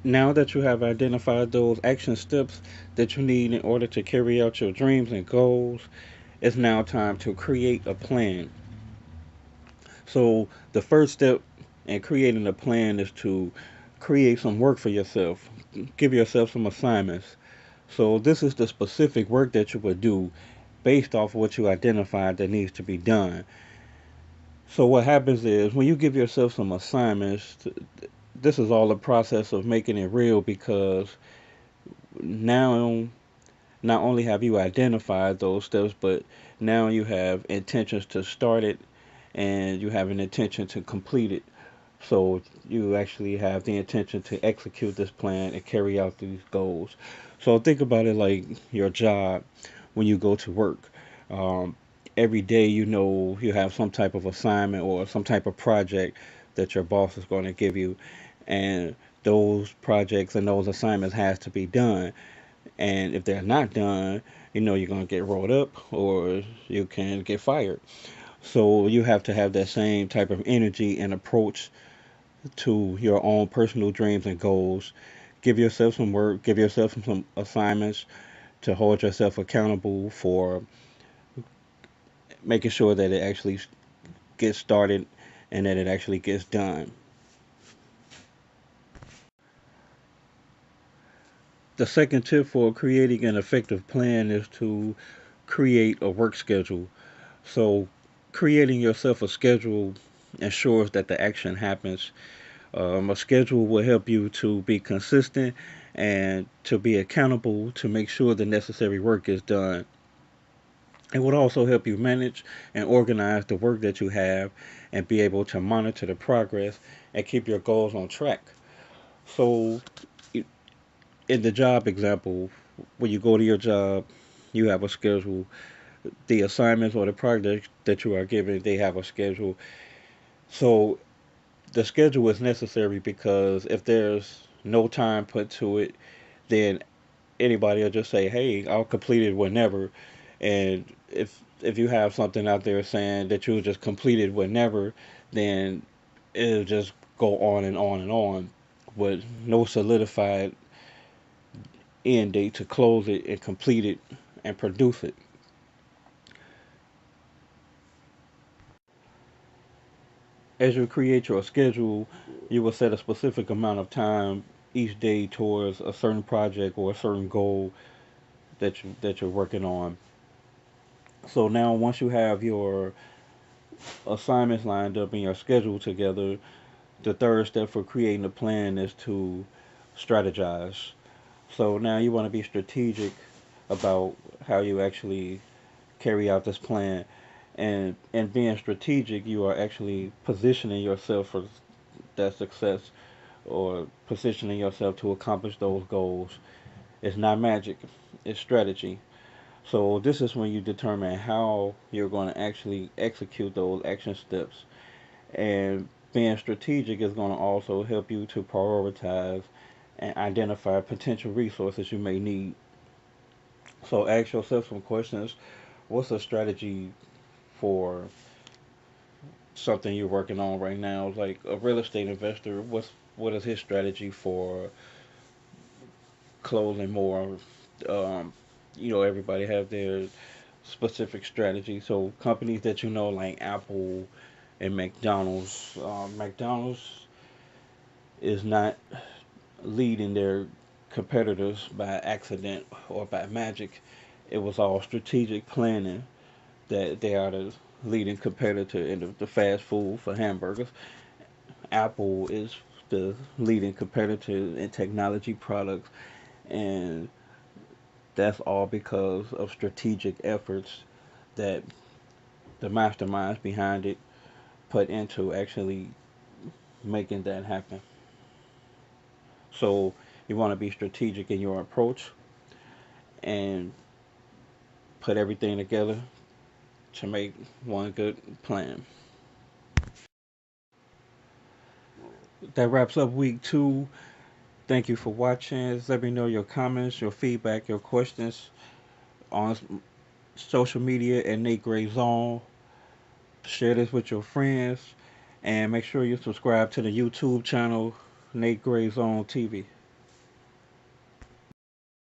Now that you have identified those action steps that you need in order to carry out your dreams and goals, it's now time to create a plan. So, the first step in creating a plan is to create some work for yourself. Give yourself some assignments. So, this is the specific work that you would do based off what you identified that needs to be done. So, what happens is when you give yourself some assignments, this is all a process of making it real because now not only have you identified those steps, but now you have intentions to start it and you have an intention to complete it. So you actually have the intention to execute this plan and carry out these goals. So think about it like your job when you go to work. Um, every day you know you have some type of assignment or some type of project that your boss is going to give you, and those projects and those assignments has to be done. And if they're not done, you know you're going to get rolled up or you can get fired. So you have to have that same type of energy and approach to your own personal dreams and goals. Give yourself some work, give yourself some assignments to hold yourself accountable for making sure that it actually gets started and that it actually gets done. The second tip for creating an effective plan is to create a work schedule. So, creating yourself a schedule ensures that the action happens. A schedule will help you to be consistent and to be accountable to make sure the necessary work is done. It would also help you manage and organize the work that you have and be able to monitor the progress and keep your goals on track. So, in the job example, when you go to your job, you have a schedule. The assignments or the projects that you are given, they have a schedule. So, the schedule is necessary because if there's no time put to it, then anybody will just say, "Hey, I'll complete it whenever." And if you have something out there saying that you'll just complete it whenever, then it'll just go on and on and on with no solidified end date to close it and complete it and produce it. As you create your schedule, you will set a specific amount of time each day towards a certain project or a certain goal that you're working on. So now once you have your assignments lined up and your schedule together, the third step for creating a plan is to strategize. So now you want to be strategic about how you actually carry out this plan. And being strategic, you are actually positioning yourself for that success or positioning yourself to accomplish those goals. It's not magic, it's strategy. So this is when you determine how you're going to actually execute those action steps. And being strategic is going to also help you to prioritize and identify potential resources you may need. So ask yourself some questions. What's a strategy for something you're working on right now? Like a real estate investor, what is his strategy for closing more? Um, everybody have their specific strategy. So companies that you know, like Apple and McDonald's, McDonald's is not leading their competitors by accident or by magic. It was all strategic planning that they are the leading competitor in the fast food for hamburgers. Apple is the leading competitor in technology products, and that's all because of strategic efforts that the masterminds behind it put into actually making that happen. So you want to be strategic in your approach and put everything together to make one good plan. That wraps up week 2. Thank you for watching. Let me know your comments, your feedback, your questions on social media at Nate Gray Zone. Share this with your friends and make sure you subscribe to the YouTube channel Nate Gray Zone TV.